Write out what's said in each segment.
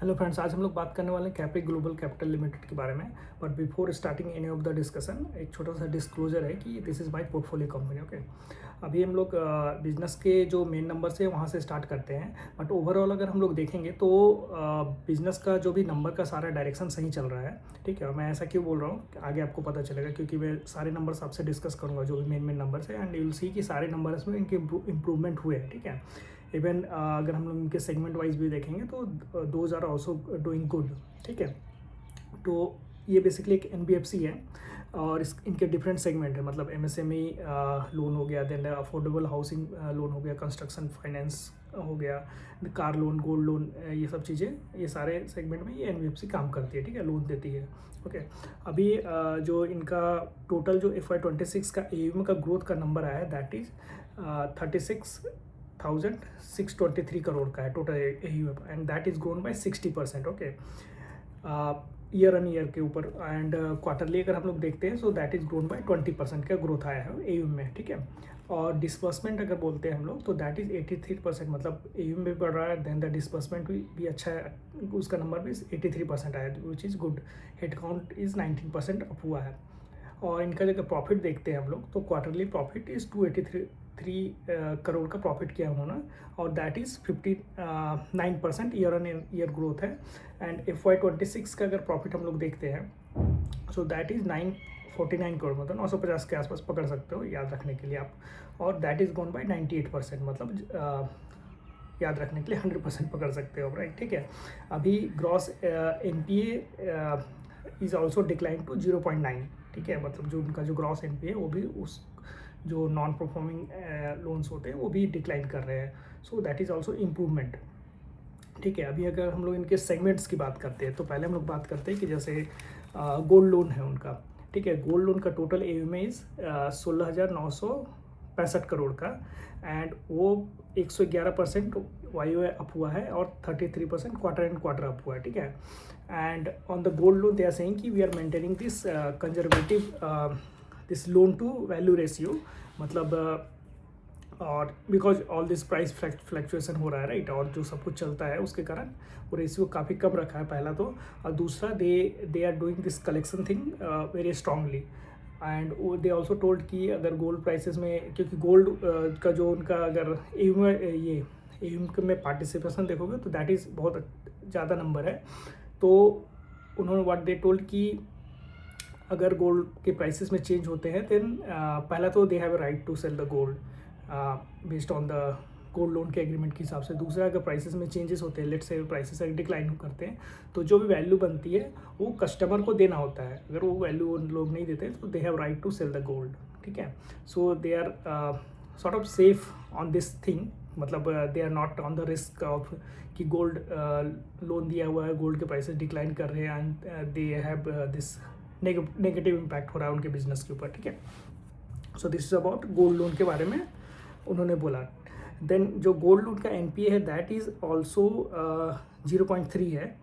Hello friends, आज हम लोग बात करने वाले हैं कैप्री ग्लोबल कैपिटल लिमिटेड के बारे में। But before starting any of the discussion, एक छोटा सा डिस्क्लोजर है कि this is my portfolio company. Okay, अभी हम लोग बिजनेस के जो मेन नंबर्स है वहाँ से स्टार्ट करते हैं। बट ओवरऑल अगर हम लोग देखेंगे तो बिजनेस का जो भी नंबर का सारा डायरेक्शन सही चल रहा है। ठीक है, और मैं ऐसा क्यों बोल रहा हूँ आगे आपको पता चलेगा, क्योंकि मैं सारे नंबर्स आपसे डिस्कस करूँगा जो भी मेन मेन नंबर्स है, एंड यू विल सी कि सारे नंबर्स में इनके इम्प्रूवमेंट हुए हैं। ठीक है, इवन अगर हम लोग इनके सेगमेंट वाइज भी देखेंगे तो those are also doing good. ठीक है, तो ये बेसिकली एक एनबीएफसी है और इनके डिफरेंट सेगमेंट है, मतलब एमएसएमई लोन हो गया, देन अफोर्डेबल हाउसिंग लोन हो गया, कंस्ट्रक्शन फाइनेंस हो गया, कार लोन, गोल्ड लोन, ये सब चीज़ें, ये सारे सेगमेंट में ये एनबीएफसी काम करती है। ठीक है, लोन देती है। ओके, अभी जो इनका टोटल जो FY26 का एयूएम का ग्रोथ का नंबर आया है, दैट इज़ 36,623 करोड़ का है total AUM, and that is grown by 60%। Okay, year on year के ऊपर, एंड क्वार्टरली अगर हम लोग देखते हैं so that is grown by 20% का ग्रोथ आया है एयूएम में। ठीक है, और डिस्बर्समेंट अगर बोलते हैं हम लोग तो दैट इज़ 83%, मतलब एयूएम भी बढ़ रहा है, देन द डिस्बर्समेंट भी अच्छा है, उसका नंबर भी 83% आया, which is good. Head count is 19% up हुआ है। और इनका जगह प्रॉफिट देखते हैं हम लोग तो क्वार्टरली प्रॉफिट इज़ 283 करोड़ का प्रॉफिट किया उन्होंने, और that is 59% year on year growth है। एंड FY26 का अगर प्रॉफिट हम लोग देखते हैं सो दैट इज़ 949 करोड़, मतलब 950 के आसपास पकड़ सकते हो याद रखने के लिए आप, और दैट इज़ गॉन बाय 98%, मतलब याद रखने के लिए 100% पकड़ सकते हो, राइट। ठीक है, अभी gross NPA is also decline to 0.9। ठीक है, मतलब जो उनका जो ग्रॉस NPA वो भी उस जो नॉन परफॉर्मिंग लोन्स होते हैं वो भी डिक्लाइन कर रहे हैं, so that is also improvement. ठीक है, अभी अगर हम लोग इनके सेगमेंट्स की बात करते हैं तो पहले हम लोग बात करते हैं कि जैसे गोल्ड लोन है उनका। ठीक है, गोल्ड लोन का टोटल एयूएम इज़ 16,965 करोड़ का, एंड वो 111% वाई अप हुआ है और 33% क्वार्टर एंड क्वार्टर अप हुआ है। ठीक है, and on the gold loan they are saying कि we are maintaining this conservative this loan to value ratio, मतलब और because all this price fluctuation हो रहा है, राइट, और जो सब कुछ चलता है उसके कारण वो रेशियो काफ़ी कम रखा है पहला तो, और दूसरा they are doing this collection thing very strongly. And they also told कि अगर गोल्ड प्राइसेस में, क्योंकि गोल्ड का जो उनका अगर एयूएम में पार्टिसिपेशन देखोगे तो दैट इज़ बहुत ज़्यादा नंबर है, तो उन्होंने व्हाट दे टोल्ड कि अगर गोल्ड के प्राइसेस में चेंज होते हैं देन पहला तो they have a right to sell the gold based on the gold loan के एग्रीमेंट के हिसाब से। दूसरा, अगर प्राइसेस में चेंजेस होते हैं, लेट्स से प्राइसेस अगर डिक्लाइन करते हैं तो जो भी वैल्यू बनती है वो कस्टमर को देना होता है, अगर वो वैल्यू लोग नहीं देते तो they have right to sell the gold. ठीक है, so they are sort of safe on this thing, मतलब they are not on the risk of कि गोल्ड लोन दिया हुआ है, गोल्ड के प्राइसेस डिक्लाइन कर रहे हैं, and they have this negative impact हो रहा है उनके बिजनेस के ऊपर। ठीक है, so this is about gold loan के बारे में उन्होंने बोला। देन जो गोल्ड लोन का NPA है दैट इज़ ऑल्सो 0.3 है,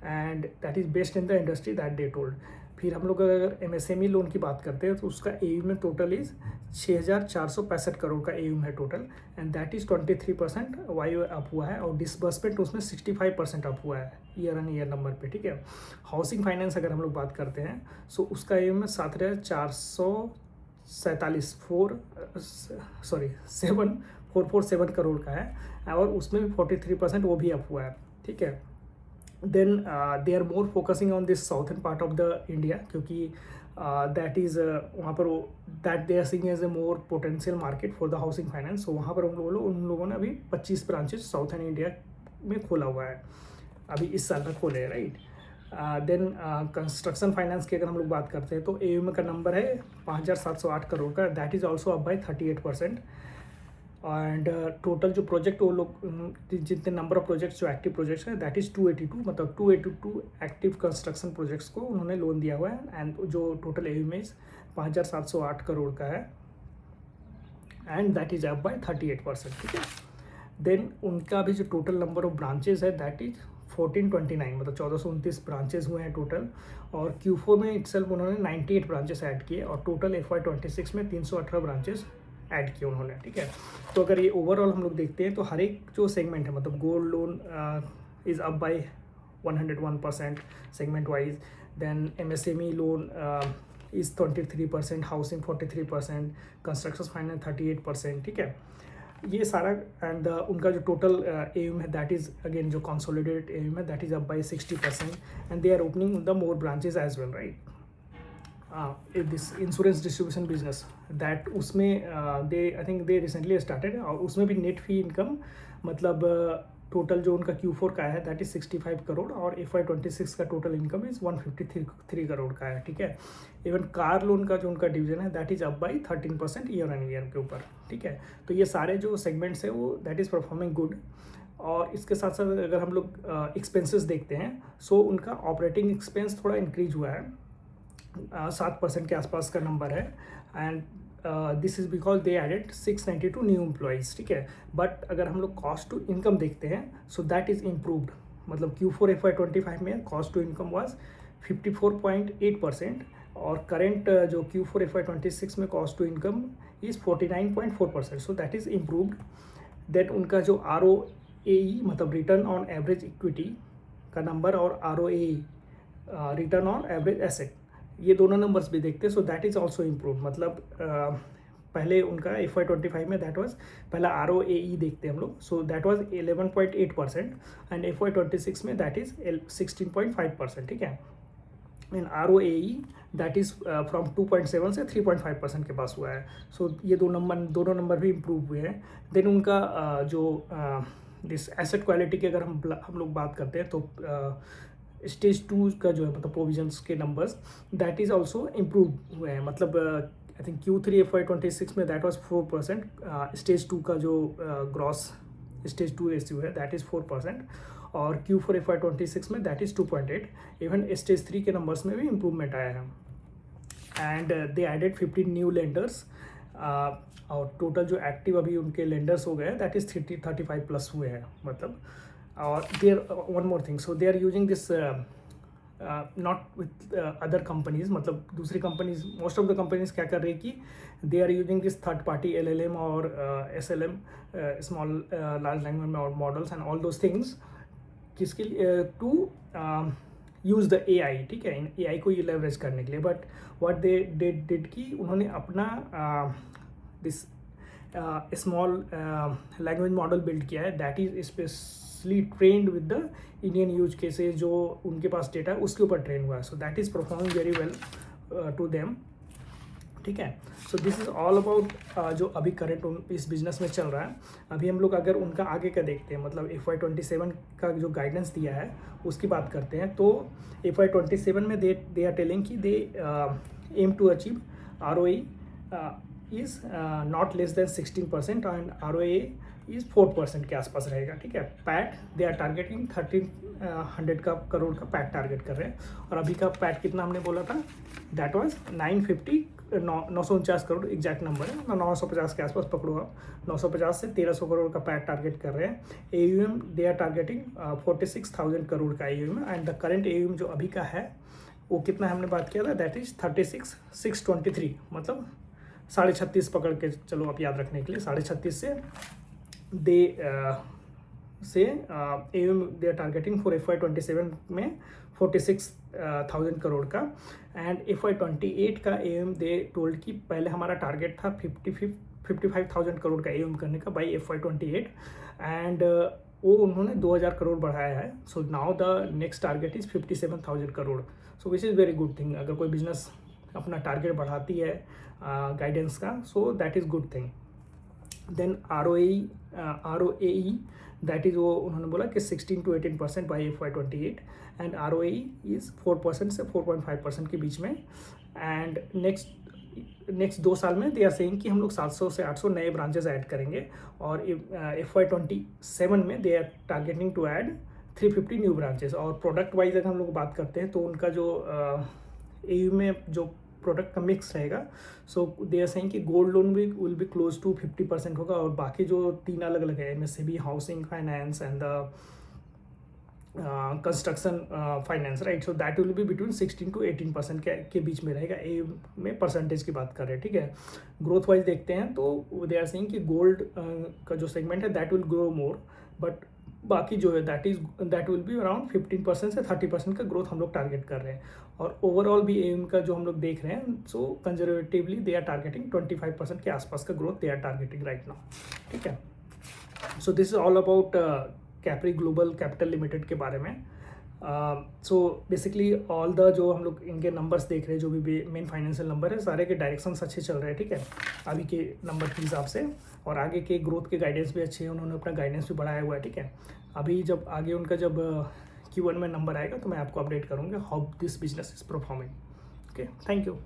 and that is best in the industry that they told. फिर हम लोग अगर MSME लोन की बात करते हैं तो उसका एयूएम में टोटल इज़ 6,465 करोड़ का एयूएम है total, and that is 23% Y up हुआ है, और डिसबर्समेंट उसमें 65% अप हुआ है ईयर ऑन ईयर नंबर पे। ठीक है, हाउसिंग फाइनेंस अगर हम लोग बात करते हैं सो उसका एयूएम में 7,447 करोड़ का है, और उसमें भी 43% वो भी अप हुआ है। ठीक है, then they are more focusing on this southern part of the India, क्योंकि दैट इज़ वहाँ पर वो that they are seeing as a more potential market for the housing finance, so वहाँ पर उन लोगों ने अभी 25 ब्रांचेस साउथर्न इंडिया में खोला हुआ है, अभी इस साल में खोले हैं, राइट। देन कंस्ट्रक्शन फाइनेंस की अगर हम लोग बात करते हैं तो एयूएम का नंबर है 5,708 करोड़ का, that is also up by 38%, and total जो प्रोजेक्ट वो लोग जितने नंबर ऑफ प्रोजेक्ट्स जो एक्टिव प्रोजेक्ट्स हैं दैट इज़ 282, मतलब 282 एक्टिव कंस्ट्रक्शन प्रोजेक्ट्स को उन्होंने लोन दिया हुआ है, एंड जो टोटल एयूएम 5,708 करोड़ का है, and that is up bye 38%। ठीक है, देन उनका भी जो टोटल नंबर ऑफ ब्रांचेस है दैट इज 1429, मतलब 1429 ब्रांचेस हुए हैं टोटल, और Q4 में इटसेल्फ उन्होंने 98 ब्रांचेस ऐड किए, और टोटल FY26 में 318 ब्रांचेस ऐड किए उन्होंने। ठीक है, तो अगर ये ओवरऑल हम लोग देखते हैं तो हर एक जो सेगमेंट है, मतलब gold loan is up by 101% segment wise. Then MSME loan is 23%, housing 43%, construction finance 38%, ठीक है. ये सारा एंड उनका जो टोटल एम है दैट इज़ अगेन जो कंसोलिडेटेड एम है that is up by 60%, and they are opening the more branches as well, right. This insurance distribution business that उसमें they I think they recently started, और उसमें भी net फी income मतलब total जो उनका Q4 का है दैट इज़ 65 करोड़, और FY26 का टोटल इनकम इज़ 153 करोड़ का है, ठीक है. इवन कार लोन का जो उनका डिवीजन है that is up by 13% year on year के ऊपर, ठीक है. तो ये सारे जो सेगमेंट्स है वो दैट इज़ परफॉर्मिंग गुड. और इसके साथ साथ अगर हम लोग एक्सपेंसेस देखते हैं, सो उनका ऑपरेटिंग एक्सपेंस थोड़ा इंक्रीज हुआ है, 7% के आसपास का नंबर है. And this is because they added 692 new employees, ठीक है. बट अगर हम लोग कॉस्ट टू इनकम देखते हैं, सो दैट इज़ इम्प्रूव्ड. मतलब Q4 FY25 में कॉस्ट टू इनकम वाज 54.8%, और करेंट जो Q4 FY26 में cost to income is 49.4%, so that is improved. Then उनका जो ROAE मतलब रिटर्न ऑन एवरेज इक्विटी का नंबर, और ROAE return on average asset, ये दोनों नंबर्स भी देखते हैं, so that is also improve. मतलब पहले उनका FY25 में दैट वाज पहला ROAE देखते हैं हम लोग, so that was 11.8%, and FY26 में दैट इज़ 16.5%, ठीक है. And ROAE that is from 2.7 से 3.5% के पास हुआ है. सो ये दोनों नंबर भी इम्प्रूव हुए हैं. देन उनका जो दिस एसेट क्वालिटी की अगर हम लोग बात करते हैं, तो स्टेज 2 का जो है मतलब प्रोविजंस के numbers that is also improve हुए हैं. मतलब आई थिंक Q3 FY26 में दैट वाज 4%, स्टेज 2 का जो ग्रॉस स्टेज 2 रेशियो है दैट इज़ 4%, और Q4 FY26 में दैट इज़ 2.8. इवन स्टेज 3 के नंबर्स में भी इम्प्रूवमेंट आया है. And they added 15 new lenders, और टोटल जो एक्टिव अभी उनके लेंडर्स हो गए हैं दैट इज़ 35 प्लस हुए हैं. मतलब और there one more thing, so they are using this not with other companies. मतलब दूसरी companies, most of the companies क्या कर रही है कि they are using this third party LLM और SLM, small large language models and all those things, किसके लिए, टू यूज़ द AI, ठीक है, AI को ये लेवरेज करने के लिए. बट व्हाट दे डिड कि उन्होंने अपना this small language model build किया है that is specially trend with the Indian use cases, जो उनके पास डेटा है उसके ऊपर ट्रेन हुआ है. So that is performing very well to them, ठीक है. So this is all about जो अभी करंट इस बिजनेस में चल रहा है. अभी हम लोग अगर उनका आगे का देखते हैं, मतलब FY27 का जो गाइडेंस दिया है उसकी बात करते हैं, तो FY27 में दे आर टेलिंग कि they aim to achieve ROE is not less than 16%, and ROA is 4% के आसपास रहेगा, ठीक है. PAT they are targeting 1300 crore का पैट टारगेट कर रहे हैं. और अभी का पैट कितना हमने बोला था, that was 949 crore, exact number है, 950 के आसपास पकड़ो आप. 950 से 1300 करोड़ का पैट टारगेट कर रहे हैं. AUM they are targeting 46,000 crore का AUM, and the current AUM जो अभी का है वो कितना हमने बात किया था, दैट इज़ 36,623, मतलब 36.5 पकड़ के चलो आप याद रखने के लिए. 36.5 से AUM they are targeting for FY27 में 46,000 करोड़ का. एंड FY28 का AUM दे टोल्ड कि पहले हमारा टारगेट था 55,000 करोड़ का AUM करने का बाई FY28, एंड वो उन्होंने 2,000 करोड़ बढ़ाया है. So now the next target is 57,000 crore. So which is very good thing. अगर कोई बिजनेस अपना टारगेट बढ़ाती है गाइडेंस का, so that is good thing. Then ROAE that is वो उन्होंने बोला कि 16 to 18% by FY28, and ROAE is 4% से 4.5% के बीच में. एंड नेक्स्ट 2 साल में दे आर सेइंग कि हम लोग 700 से 800 नए ब्रांचेस ऐड करेंगे, और FY27 में they are targeting to add 350 new branches. और प्रोडक्ट वाइज अगर हम लोग बात करते हैं, तो उनका जो AU में जो प्रोडक्ट का मिक्स रहेगा, सो दे आर सेइंग कि गोल्ड लोन भी विल बी क्लोज टू 50% होगा, और बाकी जो 3 अलग अलग है, MSME, housing finance and the construction finance, right. So that will be between 16 to 18% के बीच में रहेगा. AU में परसेंटेज की बात कर रहे हैं, ठीक है. ग्रोथ वाइज देखते हैं तो दे आर सेइंग कि गोल्ड का जो सेगमेंट है that will grow more, but बाकी जो है दैट विल बी अराउंड 15% से 30% का ग्रोथ हम लोग टारगेट कर रहे हैं। और ओवरऑल भी एम का जो हम लोग देख रहे हैं, so conservatively they are targeting 25% के आसपास का growth they are targeting right now, ठीक है। So this is all about Capri Global Capital Limited के बारे में। सो बेसिकली ऑल द जो हम लोग इनके नंबर्स देख रहे हैं, जो भी मेन फाइनेंशियल नंबर है, सारे के डायरेक्शंस अच्छे चल रहे हैं, ठीक है, अभी के नंबर के हिसाब से। और आगे के ग्रोथ के गाइडेंस भी अच्छे हैं, उन्होंने अपना गाइडेंस भी बढ़ाया हुआ है, ठीक है। अभी जब आगे उनका जब Q1 में नंबर आएगा तो मैं आपको अपडेट करूँगा how this business is performing. Okay, thank you.